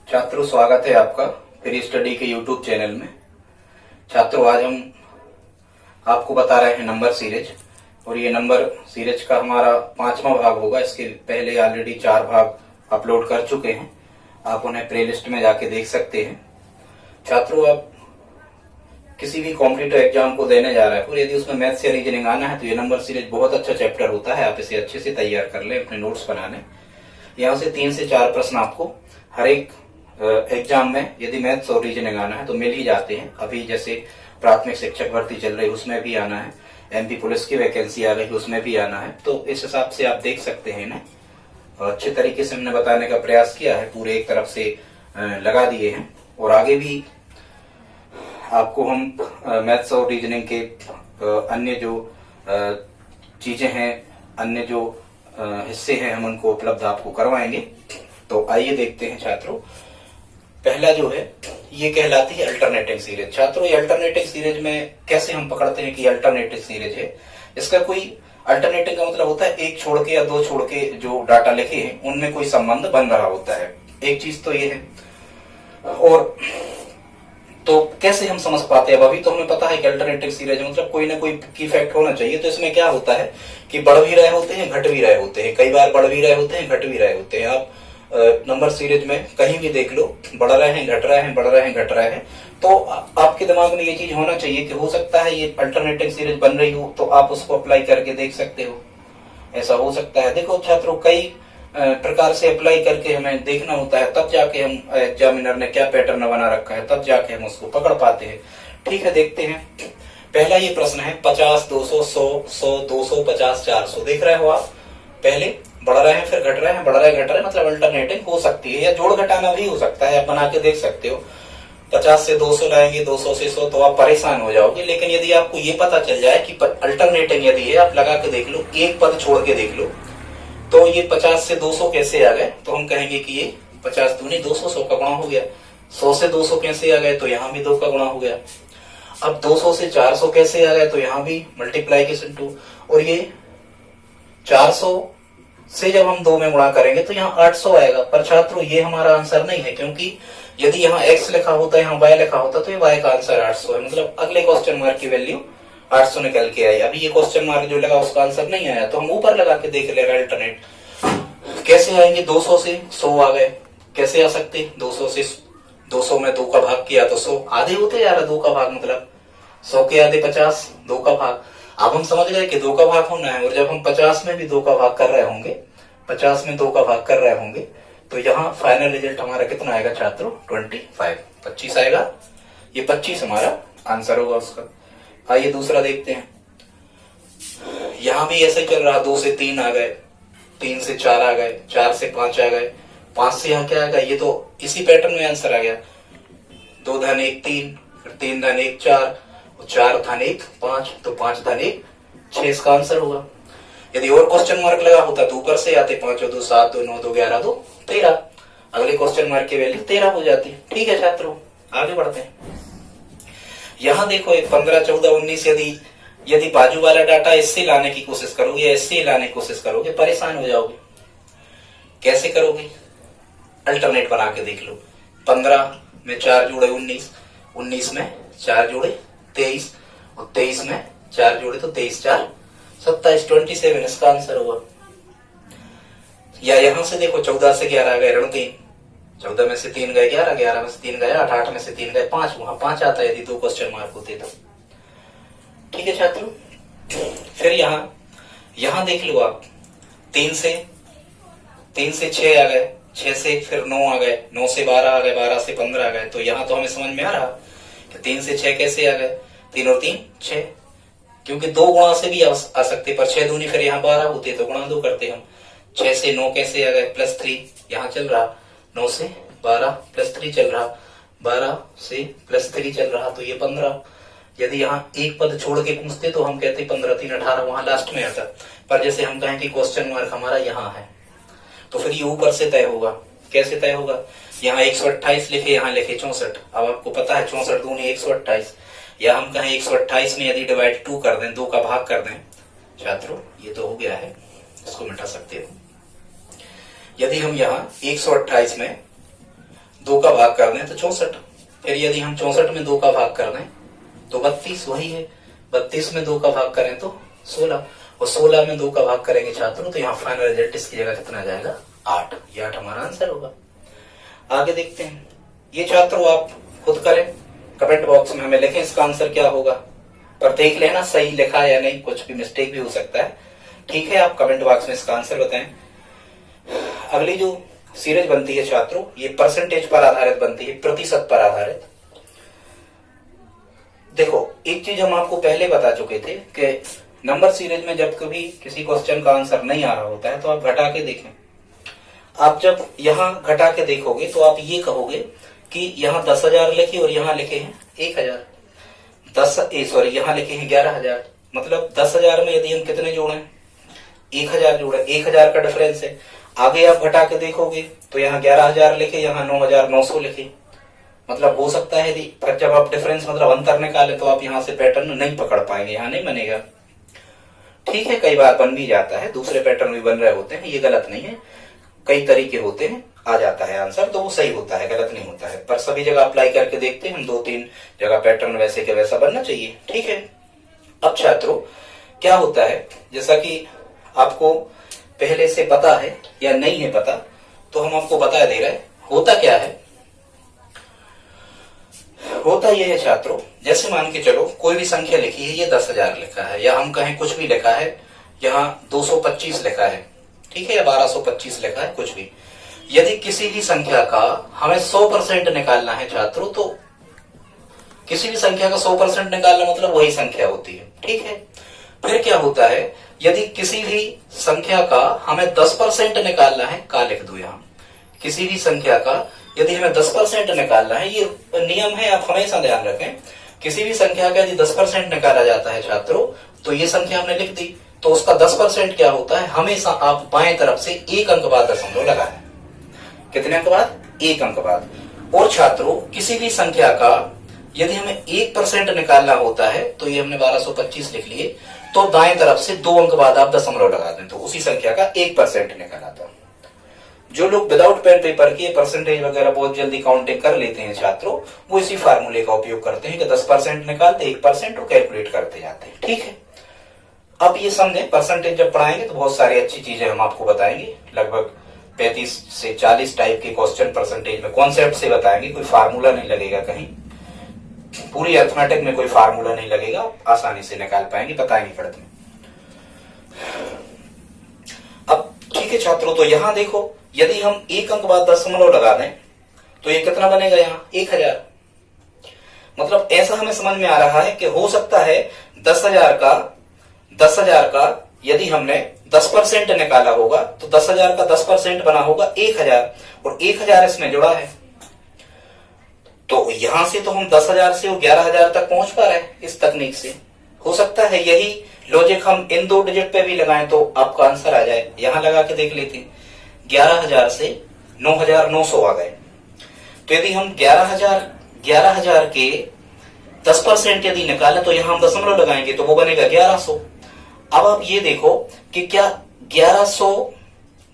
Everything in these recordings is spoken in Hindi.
छात्रों, स्वागत है आपका फ्री स्टडी के यूट्यूब चैनल में। छात्रों, आज हम आपको बता रहे हैं नंबर सीरीज, और ये नंबर सीरीज का हमारा 5वां भाग होगा। इसके पहले ऑलरेडी 4 भाग अपलोड कर चुके हैं, आप उन्हें प्लेलिस्ट में जाके देख सकते हैं। छात्रों, आप किसी भी कॉम्पिटिटिव एग्जाम को देने जा रहे हैं और यदि उसमें मैथ्स या रीजनिंग आना है तो ये नंबर सीरीज बहुत अच्छा चैप्टर होता है। आप इसे अच्छे से तैयार कर लें, अपने नोट्स बना लें। यहाँ से 3 से 4 प्रश्न आपको हर एक एग्जाम में यदि मैथ्स और रीजनिंग आना है तो मिल ही जाते हैं। अभी जैसे प्राथमिक शिक्षक भर्ती चल रही है, उसमें भी आना है। एमपी पुलिस की वैकेंसी आ रही है, उसमें भी आना है। तो इस हिसाब से आप देख सकते हैं इन्हें, और अच्छे तरीके से हमने बताने का प्रयास किया है। पूरे एक तरफ से लगा दिए हैं, और आगे भी आपको हम मैथ्स और रीजनिंग के अन्य जो चीजें हैं, अन्य जो हिस्से हैं, हम उनको उपलब्ध आपको करवाएंगे। तो आइए देखते हैं छात्रों। पहला जो है ये कहलाती है अल्टरनेटिंग सीरीज। छात्रों, ये अल्टरनेटिंग सीरीज में कैसे हम पकड़ते हैं कि अल्टरनेटिंग सीरीज है? इसका कोई अल्टरनेटिंग का मतलब होता है एक छोड़ के या 2 छोड़ के जो डाटा लिखे हैं उनमें कोई संबंध बन रहा होता है। एक चीज तो ये है। और तो कैसे हम समझ पाते हैं? अभी तो हमें पता है कि अल्टरनेटिव सीरीज मतलब कोई ना कोई की फैक्ट होना चाहिए। तो इसमें क्या होता है कि बढ़ भी रहे होते हैं, घट भी रहे होते हैं। कई बार बढ़ भी रहे होते हैं, घट भी रहे होते हैं। आप नंबर सीरीज में कहीं भी देख लो, बढ़ रहे हैं, घट रहे हैं, बढ़ रहे हैं, घट रहे हैं। तो आपके दिमाग में ये चीज होना चाहिए कि हो सकता है ये अल्टरनेटिव सीरीज बन रही हो, तो आप उसको अप्लाई करके देख सकते हो। ऐसा हो सकता है। देखो छात्रों, कई प्रकार से अप्लाई करके हमें देखना होता है, तब जाके हम एग्जामिनर ने क्या पैटर्न बना रखा है, तब जाके हम उसको पकड़ पाते हैं। ठीक है, देखते हैं। पहला ये प्रश्न है 50, 200, 100, 100, 200, 50, 400। देख रहे हो आप? पहले बढ़ रहे हैं, फिर घट रहे हैं, बढ़ रहे हैं, घट रहे हैं, मतलब अल्टरनेटिंग हो सकती है, या जोड़ घटाना भी हो सकता है। आप बना के देख सकते हो। 50 से 200 लाएंगे, 200 से 100, तो आप परेशान हो जाओगे। लेकिन यदि आपको ये पता चल जाए कि अल्टरनेटिंग यदि है, आप लगा के देख लो, एक पद छोड़ के देख लो, तो ये 50 से 200 कैसे आ गए? तो हम कहेंगे कि ये 50 दूनी 200, 100 का गुणा हो गया। 100 से 200 कैसे आ गए? तो यहाँ भी 2 का गुणा हो गया। अब 200 से 400 कैसे आ गए? तो यहाँ भी मल्टीप्लाइकेशन 2। और ये 400 से जब हम 2 में गुणा करेंगे तो यहाँ 800 आएगा। पर छात्रों, ये हमारा आंसर नहीं है, क्योंकि यदि यहाँ x लिखा होता, यहाँ y लिखा होता, तो ये y का आंसर 800 है। मतलब अगले क्वेश्चन मार्क की वैल्यू 800 निकल के आई। अभी ये क्वेश्चन मार्क जो लगा उसका आंसर नहीं आया, तो हम ऊपर लगा के देख लेगा अल्टरनेट। कैसे आएंगे? 200 से 100 आ गए। कैसे आ सकते? 200 से 200 में 2 का भाग किया तो 100 आधे होते यार। 2 का भाग मतलब 100 के आधे 50, 2 का भाग। अब हम समझ गए कि 2 का भाग होना है। और जब हम 50 में भी 2 का भाग कर रहे होंगे, 50 में 2 का भाग कर रहे होंगे, तो यहाँ फाइनल रिजल्ट हमारा कितना आएगा छात्रों? 25 आएगा। ये 25 हमारा आंसर होगा उसका। आइए दूसरा देखते हैं। यहां भी ऐसे चल रहा, 2 से 3 आ गए, 3 से 4 आ गए, 4 से 5 आ गए, 5 से यहाँ क्या आ गया? ये तो इसी पैटर्न में आंसर आ गया। 2 धन 1 3, फिर 3 धन 1 4, 4 धन 1 5, तो 5 धन 1 6 इसका आंसर होगा। यदि और क्वेश्चन मार्क लगा होता तो ऊपर से आते, 5 2 7 2 9 2 11 2 13। अगले क्वेश्चन मार्क की वैल्यू 13 हो जाती। ठीक है छात्रों, आगे बढ़ते हैं। यहाँ देखो, 15 14 19, यदि बाजू वाला डाटा इससे लाने की कोशिश करोगे या इससे लाने की कोशिश करोगे, परेशान हो जाओगे। कैसे करोगे? अल्टरनेट बना के देख लो। 15 में 4 जोड़े 19, 19 में 4 जोड़े 23, और 23 में 4 जोड़े तो 23 4 27, 27 इसका आंसर होगा। या यहां से देखो, 14 से 11 आ गए, ऋण 3, 14 में से 3 गए 11, 11 में से 3 गए 8, 8 में से 3 गए 5, वहां 5 आता है यदि 2 क्वेश्चन मार्क होते तो। ठीक है छात्रों, फिर यहां देख लो आप, 3 से 6 आ गए, 6 से फिर 9 आ गए, 9 से 12 आ गए, 12 से 15 आ गए। तो यहाँ तो हमें समझ में आ रहा कि 3 से 6 कैसे आ गए? 3 और 3 6, क्योंकि 2 गुणा से भी आ सकते, पर 6 दूनी फिर यहाँ 12 होते, तो गुणा 2 करते हम। 6 से 9 कैसे आ गए? +3 यहाँ चल रहा, 9 से 12 +3 चल रहा, 12 से +3 चल रहा, तो ये 15। यदि यहाँ एक पद छोड़ के पूछते तो हम कहते 15 3 18, वहां लास्ट में आता। पर जैसे हम कहें कि क्वेश्चन मार्क हमारा यहाँ है, तो फिर ये ऊपर से तय होगा। कैसे तय होगा? यहाँ 128 लिखे, यहाँ लिखे 64। अब आपको पता है 64 दूनी 128, या हम कहें 128 में यदि डिवाइड 2 कर दें, 2 का भाग कर दें छात्रों, ये तो हो गया है, इसको मिटा सकते हो। यदि हम यहाँ 128 में 2 का भाग कर दें तो 64, फिर यदि हम 64 में 2 का भाग कर दें तो 32 वही है, 32 में 2 का भाग करें तो 16, और 16 में 2 का भाग करेंगे छात्रों तो यहाँ फाइनल रिजल्ट इसकी जगह कितना आ जाएगा 8, ये 8 हमारा आंसर होगा। आगे देखते हैं, ये छात्रों आप खुद करें, कमेंट बॉक्स में हमें लिखें इसका आंसर क्या होगा, पर देख लेना सही लिखा या नहीं, कुछ भी मिस्टेक भी हो सकता है, ठीक है। आप कमेंट बॉक्स में इसका आंसर बताएं। अगली जो सीरीज बनती है छात्रों, ये परसेंटेज पर आधारित बनती है, प्रतिशत पर आधारित। देखो एक चीज हम आपको पहले बता चुके थे कि नंबर सीरीज में जब कभी किसी क्वेश्चन का आंसर नहीं आ रहा होता है तो आप घटा के देखें। आप जब यहाँ घटा के देखोगे तो आप ये कहोगे कि यहाँ 10,000 लिखे और यहाँ लिखे हैं 1,000, यहाँ लिखे हैं 11,000, मतलब 10,000 में यदि हम कितने जोड़े 1,000 जोड़े, 1,000 का डिफरेंस है। आगे आप घटा के देखोगे तो यहाँ 11,000 लिखे, यहाँ 9,900 लिखे, मतलब हो सकता है यदि पर जब आप डिफरेंस मतलब अंतर निकाले तो आप यहाँ से पैटर्न नहीं पकड़ पाएंगे, यहाँ नहीं बनेगा, ठीक है। कई बार बन भी जाता है, दूसरे पैटर्न भी बन रहे होते हैं, ये गलत नहीं है, कई तरीके होते हैं, आ जाता है आंसर तो वो सही होता है, गलत नहीं होता है, पर सभी जगह अप्लाई करके देखते हैं हम, 2-3 जगह पैटर्न वैसे के वैसा बनना चाहिए, ठीक है। अब छात्रों क्या होता है, जैसा कि आपको पहले से पता है या नहीं है पता, तो हम आपको बता दे रहे हैं होता क्या है। होता यह है छात्रों, जैसे मान के चलो कोई भी संख्या लिखी है, ये 10,000 लिखा है, या हम कहें कुछ भी लिखा है, यहाँ 225 लिखा है, ठीक है, या 1225 लिखा है, कुछ भी। यदि किसी भी संख्या का हमें 100% निकालना है छात्रों, तो किसी भी संख्या का 100% निकालना मतलब वही संख्या होती है, ठीक है। फिर क्या होता है, यदि किसी भी संख्या का हमें 10% निकालना है, का लिख दो यहाँ, किसी भी संख्या का यदि हमें 10% निकालना है, ये नियम है, आप हमेशा ध्यान रखें, किसी भी संख्या का यदि 10% निकाला जाता है छात्रों, तो ये संख्या हमने लिख दी, तो उसका 10% क्या होता है, हमेशा आप बाएं तरफ से 1 अंक बाद दशमलव लगाएं। कितने अंक बाद? 1 अंक बाद। और छात्रों किसी भी संख्या का यदि हमें 1% निकालना होता है, तो ये हमने 1225 लिख लिए, तो दाएं तरफ से 2 अंक बाद आप दशमलव लगा दें, तो उसी संख्या का 1% निकल आता है। जो लोग विदाउट पेन पेपर की परसेंटेज वगैरह बहुत जल्दी काउंटिंग कर लेते हैं छात्रों, वो इसी फार्मूले का उपयोग करते हैं कि 10% निकालते 1% और कैलकुलेट करते जाते हैं, ठीक है। अब ये समझें, परसेंटेज जब पढ़ाएंगे तो बहुत सारी अच्छी चीजें हम आपको बताएंगे, लगभग 35 से 40 टाइप के क्वेश्चन परसेंटेज में कॉन्सेप्ट से बताएंगे, कोई फार्मूला नहीं लगेगा, कहीं पूरी अर्थमेटिक में कोई फार्मूला नहीं लगेगा, आसानी से निकाल पाएंगे, बताएंगे गणित में। अब ठीक है छात्रों, तो यहां देखो, यदि हम 1 अंक बाद दशमलव लगा दें तो ये कितना बनेगा, यहाँ 1,000, मतलब ऐसा हमें समझ में आ रहा है कि हो सकता है 10,000 का यदि हमने 10% निकाला होगा तो 10,000 का 10% बना होगा 1,000, और 1,000 इसमें जुड़ा है, तो यहां से तो हम 10,000 से 11,000 तक पहुंच पा रहे हैं इस तकनीक से। हो सकता है यही लॉजिक हम इन 2 डिजिट पे भी लगाएं तो आपका आंसर आ जाए। यहां लगा के देख लेते हैं, 11,000 से 9,900 आ गए, तो यदि हम 11,000 के 10% यदि निकालें तो यहां हम दशमलव लगाएंगे तो वो बनेगा 1,100। अब आप ये देखो कि क्या 1,100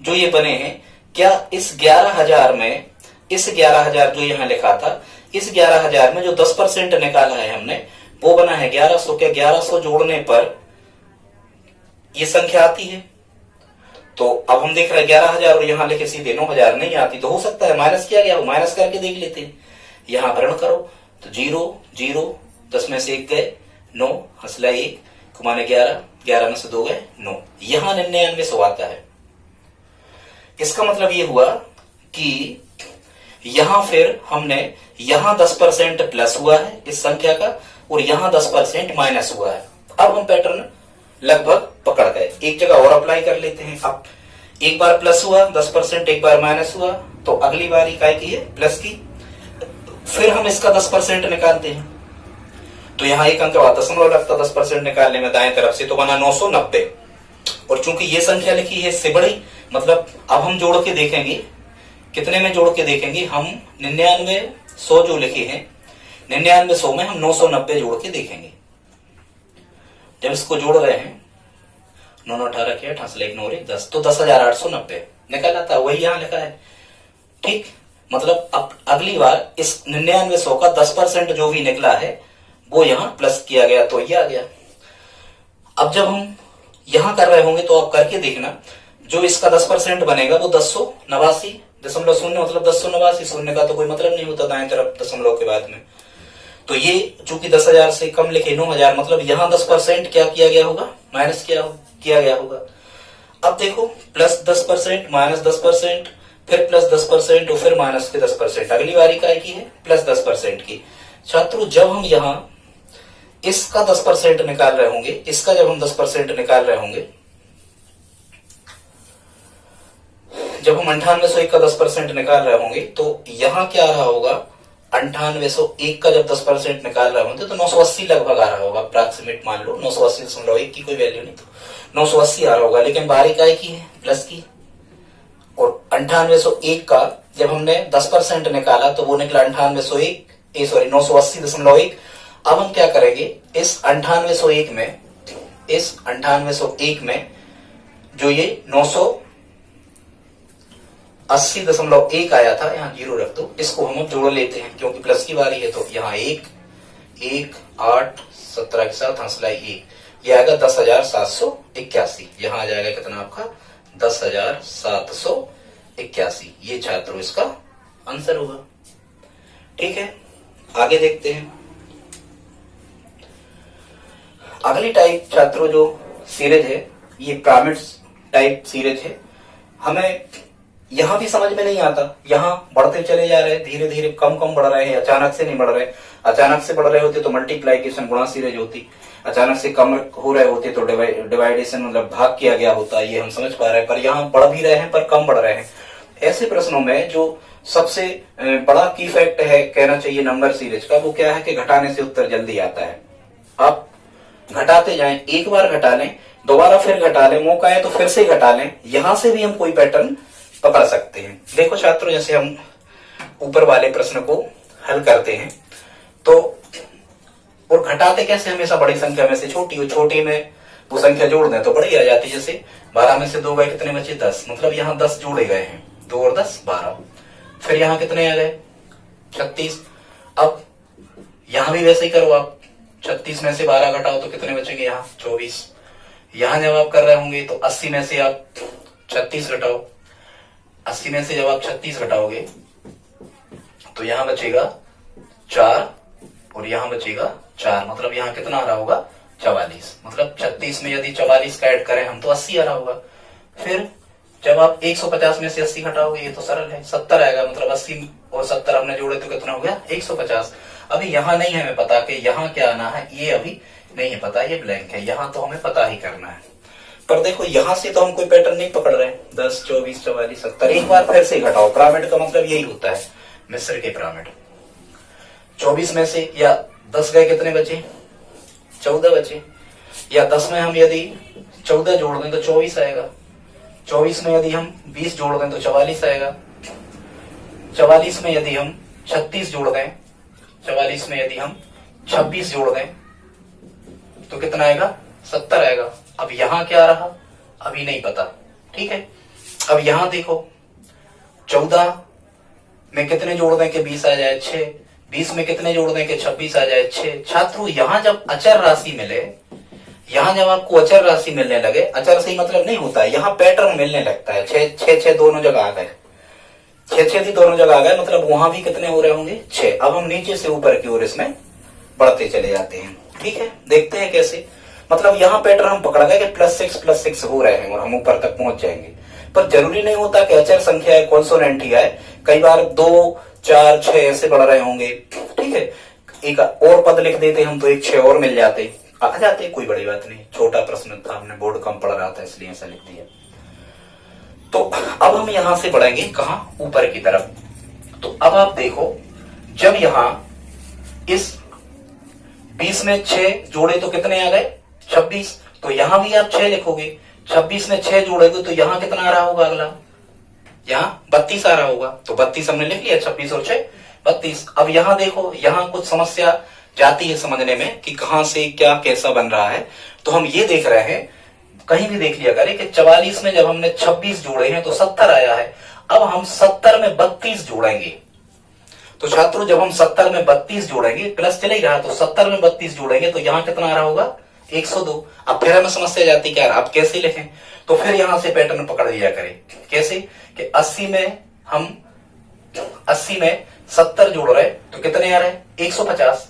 जो ये बने हैं, क्या इस 11,000 में, इस 11,000 जो यहां लिखा था, इस 11,000 में जो 10% निकाला है हमने, वो बना है 1,100। क्या 1,100 जोड़ने पर ये संख्या आती है? तो अब हम देख रहे हैं 11,000 और यहां लिखे सीधे 9,000 नहीं आती, तो हो सकता है माइनस किया गया हो, माइनस करके देख लेते हैं। यहां भरण करो तो 0 0, 10 में से 1 गए, 9 हंसला 1, कुमाने 11, 11 में से 2 गए 9, यहां 99 आता है। इसका मतलब ये हुआ कि यहां फिर हमने यहां 10% प्लस हुआ है इस संख्या का, और यहां 10% माइनस हुआ है। अब हम पैटर्न लगभग पकड़ गए। एक जगह और अप्लाई कर लेते हैं। अब एक बार प्लस हुआ 10%, एक बार माइनस हुआ, तो अगली बार इकाई की है प्लस की, फिर हम इसका 10% निकालते हैं, तो यहाँ 1 अंक बाद दशमलव लगता 10% निकालने में, दाएं तरफ से तो बना 990, और चूंकि ये संख्या लिखी है इससे बड़ी, मतलब अब हम जोड़ के देखेंगे, कितने में जोड़ के देखेंगे हम, 99 जो लिखे हैं, 99 में हम 990 जोड़ के देखेंगे। जब इसको जोड़ रहे हैं 9 18 के 8 1 9 10, तो 10,890 निकल आता है, वही यहां लिखा है, ठीक। मतलब अब अगली बार इस 9900 का 10% जो भी निकला है वो यहाँ प्लस किया गया तो ये आ गया। अब जब हम यहां कर रहे होंगे तो आप करके देखना, जो इसका 10% बनेगा वो 1089.0 मतलब 1089, शून्य का तो कोई मतलब नहीं होता दाएं तरफ दशमलव के बाद में। तो ये चूंकि 10,000 से कम लिखे 9,000, मतलब यहाँ 10% क्या किया गया होगा, माइनस किया गया होगा। अब देखो प्लस 10% माइनस 10%, फिर प्लस 10% और फिर माइनस के 10%। अगली बारी काय की है, प्लस 10% की। छात्रों जब हम यहाँ इसका 10% निकाल रहे होंगे, इसका जब हम 10% निकाल रहे होंगे, जब हम 9801 का 10% निकाल रहे होंगे तो यहाँ क्या आ रहा होगा, 9801 का जब 10% निकाल रहे होंगे तो 980 लगभग आ रहा होगा, अप्रॉक्सीमेट मान लो 980.1 की कोई वैल्यू नहीं तो 980 आ रहा होगा। लेकिन बारी काय की है, प्लस की। और 9801 का जब हमने 10% निकाला तो वो निकला 980.1। अब हम क्या करेंगे, इस 9801 में जो ये 980.1 आया था, यहाँ 0 रख दो, इसको हम अब जोड़ लेते हैं क्योंकि प्लस की बारी है। तो यहाँ 1 8 17 के साथ हंसलाई 1, ये आएगा 10,781। यहाँ आ जाएगा कितना आपका 10,781। ये छात्रों इसका आंसर होगा। ठीक है, आगे देखते हैं। अगली टाइप छात्रों जो सीरीज है, ये पिरामिड टाइप सीरीज है। हमें यहां भी समझ में नहीं आता, यहां बढ़ते चले जा रहे हैं, धीरे धीरे कम बढ़ रहे हैं, अचानक से नहीं बढ़ रहे। अचानक से बढ़ रहे होते तो मल्टीप्लाइकेशन गुणा सीरीज होती, अचानक से कम हो रहे होते तो डिवाइडेशन मतलब भाग किया गया होता, ये हम समझ पा रहे हैं। पर यहाँ बढ़ भी रहे हैं पर कम बढ़ रहे हैं। ऐसे प्रश्नों में जो सबसे बड़ा की फैक्ट है कहना चाहिए नंबर सीरीज का, वो क्या है कि घटाने से उत्तर जल्दी आता है। आप घटाते जाएं, एक बार घटा लें, दोबारा फिर घटा लें, मौका है तो फिर से घटा लें, यहां से भी हम कोई पैटर्न पकड़ सकते हैं। देखो छात्रों, जैसे हम ऊपर वाले प्रश्न को हल करते हैं तो, और घटाते कैसे, हमेशा बड़ी संख्या में से छोटी में वो संख्या जोड़ दें तो बड़ी आ जाती है। जैसे 12 में से 2 गए, कितने बचे 10, मतलब यहाँ 10 जोड़े गए हैं, 2 और 10 12। फिर यहाँ कितने आ गए 36। अब यहां भी वैसे ही करो आप, 36 में से 12 घटाओ तो कितने बचेंगे यहाँ 24। यहां जब आप कर रहे होंगे तो 80 में से आप 36 घटाओ, 80 में से जब आप 36 घटाओगे तो यहां बचेगा 4 और यहां बचेगा 4, मतलब यहां कितना आ रहा होगा 44। मतलब 36 में यदि 44 का ऐड करें हम तो 80 आ रहा होगा। फिर जब आप 150 में से 80 घटाओगे, ये तो सरल है, 70 आएगा, मतलब 80 और 70 हमने जोड़े तो कितना हो गया 150। अभी यहाँ नहीं हमें पता कि यहाँ क्या आना है, ये अभी नहीं है पता, ये ब्लैंक है, यहाँ तो हमें पता ही करना है। पर देखो यहाँ से तो हम कोई पैटर्न नहीं पकड़ रहे, 10 24 44 70, एक बार फिर से घटाओ। पिरामिड का मतलब यही होता है, मिस्र के पिरामिड। 24 में से या 10 गए, कितने बचे 14 बचे, या 10 में हम यदि 14 जोड़ दें तो 24 आएगा, 24 में यदि हम 20 जोड़ दें तो 44 आएगा, 44 में यदि हम 36 जोड़ दें, 44 में यदि हम 26 जोड़ दें तो कितना आएगा 70 आएगा। अब यहां क्या रहा अभी नहीं पता, ठीक है। अब यहां देखो 14 में कितने जोड़ दें कि 20 आ जाए 6, 20 में कितने जोड़ दें कि 26 आ जाए 6। छात्रों यहां जब अचर राशि मिले, यहां जब आपको अचर राशि मिलने लगे, अचर से ही मतलब नहीं होता है, यहाँ पैटर्न मिलने लगता है। 6 दोनों जगह आ गए, 6 दोनों जगह आ गए, मतलब वहां भी कितने हो रहे होंगे 6। अब हम नीचे से ऊपर की ओर इसमें बढ़ते चले जाते हैं, ठीक है। देखते हैं कैसे, मतलब यहाँ पैटर्न हम पकड़ गए कि +6 हो रहे हैं और हम ऊपर तक पहुंच जाएंगे। पर जरूरी नहीं होता कि अचर संख्या है, कॉन्सोनेंट ही आए, कई बार 2 4 6 ऐसे बढ़ रहे होंगे, ठीक है। एक और पद लिख देते हम तो एक 6 और मिल जाते, आ जाते, कोई बड़ी बात नहीं। छोटा प्रश्न था, हमने बोर्ड कम पढ़ रहा था इसलिए ऐसा लिख दिया। तो अब हम यहां से बढ़ेंगे कहां, ऊपर की तरफ। तो अब आप देखो, जब यहां इस 20 में 6 जोड़े तो कितने आ गए 26, तो यहां भी आप 6 लिखोगे। 26 में 6 जोड़ोगे तो यहां कितना आ रहा होगा, अगला यहाँ 32 आ रहा होगा, तो 32 हमने लिख लिया, 26 और 6 32। अब यहां देखो, यहां कुछ समस्या जाती है समझने में कि कहां से क्या कैसा बन रहा है। तो हम ये देख रहे हैं, कहीं भी देख लिया करें कि 44 में जब हमने 26 जोड़े हैं तो 70 आया है। अब हम 70 में 32 जोड़ेंगे। तो छात्रों जब हम 70 में 32 जोड़ेंगे, प्लस चले रहा, तो 70 में 32 जोड़ेंगे तो यहां कितना आ रहा होगा 102। अब फिर हमें समस्या जाती क्या आप कैसे लिखें, तो फिर यहां से पैटर्न पकड़ लिया करें। कैसे कि 80 में हम 70 जोड़ रहे तो कितने आ रहे हैं 150।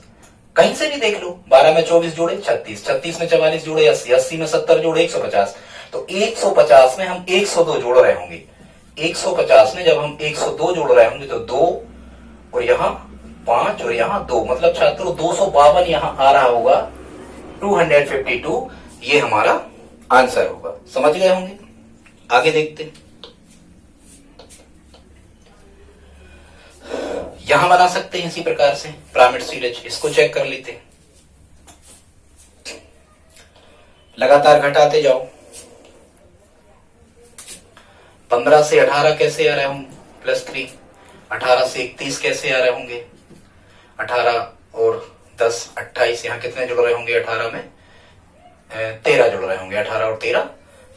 कहीं से भी देख लो, 12 में 24 जोड़े 36, 36 में 44 जोड़े 80, 80 में 70 जोड़े 150। तो 150 में हम 102 जोड़ रहे होंगे। 150 में जब हम 102 जोड़ रहे होंगे तो 2 और यहां 5 और यहां 2, मतलब छात्रों 252 यहां आ रहा होगा, 252 ये हमारा आंसर होगा। समझ गए होंगे। आगे देखते, यहां बना सकते हैं इसी प्रकार से पिरामिड सीरीज। इसको चेक कर लेते हैं, लगातार घटाते जाओ। 15 से 18 कैसे आ रहे होंगे +3, 18 से 31 कैसे आ रहे होंगे, 18 और 10 28, यहां कितने जुड़ रहे होंगे 18 में 13 जुड़ रहे होंगे, 18 और 13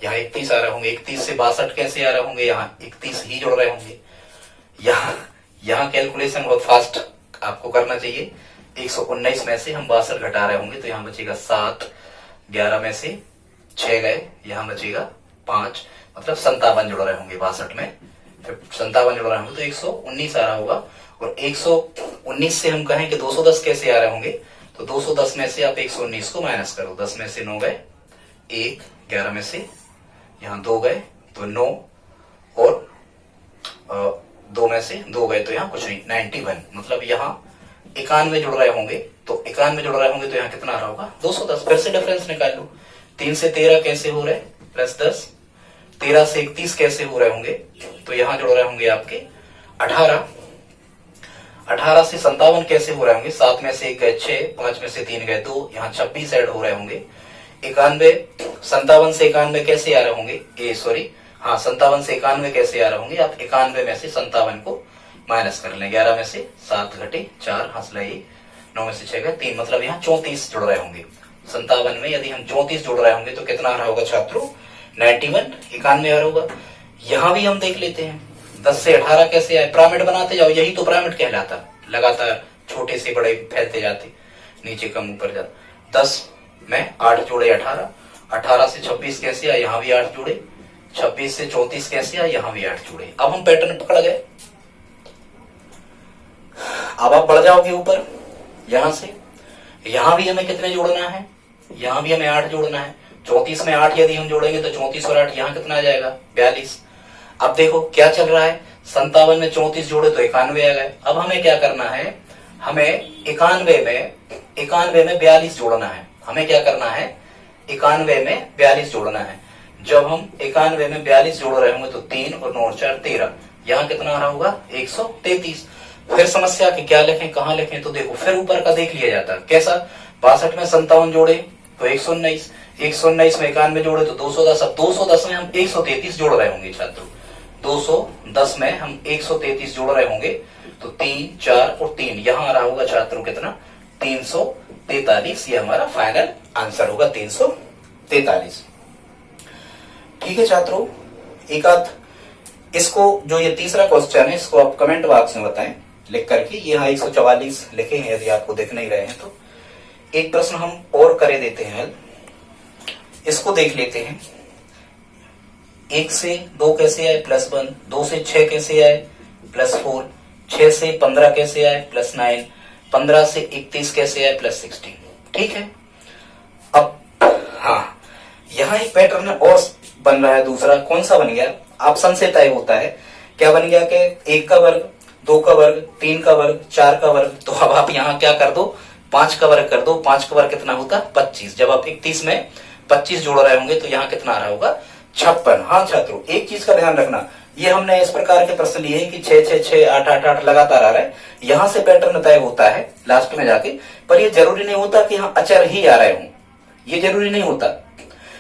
यहाँ 31 आ रहे होंगे। 31 से 62 कैसे आ रहे होंगे, यहाँ 31 ही जुड़ रहे होंगे। यहाँ कैलकुलेशन बहुत फास्ट आपको करना चाहिए। 119 में से हम 62 घटा रहे होंगे तो यहाँ बचेगा 7, 11 में से 6 गए, यहाँ बचेगा 5, मतलब 57 जुड़ रहे होंगे 62 में। फिर 57 जुड़ रहे होंगे तो 119 आ रहा होगा। और 119 से हम कहें कि 210 कैसे आ रहे होंगे, तो 210 में से आप 119 को माइनस करो। 10 में से 9 गए 1, 11 में से यहाँ 2 गए तो 9, और 2 में से 2 गए तो यहाँ कुछ नहीं 91, मतलब यहाँ 91 जुड़ रहे होंगे। तो 91 जुड़ रहे होंगे तो यहाँ कितना आ रहा होगा 210। फिर से डिफरेंस निकाल लो। 3 से 13 कैसे हो रहे +10, 13 से 31 कैसे हो रहे होंगे, तो यहाँ जुड़ रहे होंगे आपके 18, 18 से 57 कैसे हो रहे होंगे, 7 में से 1 गए 6, 5 में से 3 गए 2, यहाँ 26 ऐड हो रहे होंगे। 57 से 91 कैसे आ रहे होंगे, 57 से 91 कैसे आ रहे होंगे, आप 91 में से 57 को माइनस कर लें। 11 में से 7 घटे 4, हंसला 1, 9 में से 6 गए 3, मतलब यहाँ 34 जुड़ रहे होंगे। 57 में यदि हम 34 जुड़ रहे होंगे तो कितना आ रहा होगा छात्रों 91, 91 आ रहा होगा। यहाँ भी हम देख लेते हैं 10 से 18 कैसे आए, पिरामिड बनाते जाओ, यही तो पिरामिड कहलाता। लगातार छोटे से बड़े फैलते जाते, नीचे कम ऊपर जाते। 10 में 8 जोड़े 18, 18 से 26 कैसे आए, यहाँ भी 8 जोड़े, 26 से 34 कैसे आए, यहाँ भी 8 जोड़े। अब हम पैटर्न पकड़ गए। अब आप बढ़ जाओगे ऊपर, यहां से यहां भी हमें कितने जोड़ना है, यहां भी हमें 8 जोड़ना है। 34 में 8 यदि हम जोड़ेंगे तो 34 और 8 यहाँ कितना आ जाएगा 42। अब देखो क्या चल रहा है, 57 में 34 जोड़े तो 91 आ गए। अब हमें क्या करना है, हमें 91 में 42 जोड़ना है। हमें क्या करना है 91 में 42 जोड़ना है। जब हम 91 में 42 जोड़ रहे होंगे तो 3 और 9 और 4 13, यहाँ कितना आ रहा होगा 133। फिर समस्या कि क्या लिखें कहाँ लिखें, तो देखो फिर ऊपर का देख लिया जाता कैसा, 62 में 57 जोड़े तो 119, 119 में 91 जोड़े तो 210। अब 210 में हम 133 जोड़ रहे होंगे छात्रों, 210 में हम 133 जोड़ रहे होंगे तो 3, 4 और 3 यहाँ आ रहा होगा छात्रों कितना 343। ये हमारा फाइनल आंसर होगा 343। ठीक है छात्रों, एक आध इसको जो ये तीसरा क्वेश्चन है इसको आप कमेंट बॉक्स में बताएं लिख करके। ये यहाँ 144 लिखे हैं यदि आपको दिख नहीं रहे हैं तो। एक प्रश्न हम और करे देते हैं, इसको देख लेते हैं। 1 से 2 कैसे आए +1, 2 से 6 कैसे आए +4, 6 से 15 कैसे आए +9, 15 से 31 कैसे आए +16। ठीक है, अब हाँ यहाँ एक पैटर्न और बन रहा है दूसरा। कौन सा बन गया, ऑप्शन से तय होता है। क्या बन गया कि 1 का वर्ग, 2 का वर्ग, 3 का वर्ग, 4 का वर्ग। तो अब आप यहाँ क्या कर दो 5 का वर्ग कर दो। 5 का वर्ग कितना होता 25। जब आप 31 में 25 जोड़ रहे होंगे तो यहाँ कितना आ रहा होगा 56। हाँ छात्रों, एक चीज का ध्यान रखना, ये हमने इस प्रकार के प्रश्न लिए हैं कि 6 6 6 8 8 8 लगातार आ रहा है। यहाँ से पैटर्न तय होता है लास्ट में जाके, पर ये जरूरी नहीं होता कि यहाँ अचर ही आ रहे हों, ये जरूरी नहीं होता।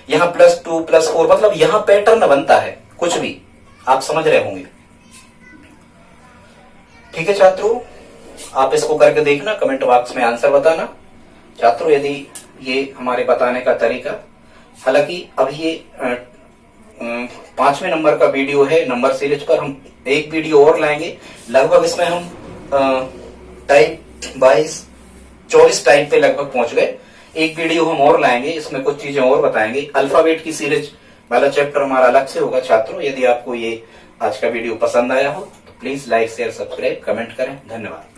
यहाँ +2 +4 मतलब यहाँ पैटर्न बनता है, कुछ भी आप समझ रहे होंगे। ठीक है छात्रों, आप इसको करके देखना, कमेंट बॉक्स में आंसर बताना छात्रों। यदि ये हमारे बताने का तरीका, हालांकि अब ये 5वें नंबर का वीडियो है नंबर सीरीज पर। हम एक वीडियो और लाएंगे, लगभग इसमें हम टाइप 24 टाइप पे लगभग पहुंच गए। एक वीडियो हम और लाएंगे, इसमें कुछ चीजें और बताएंगे। अल्फाबेट की सीरीज वाला चैप्टर हमारा अलग से होगा छात्रों। यदि आपको ये आज का वीडियो पसंद आया हो तो please like share subscribe comment करें। धन्यवाद।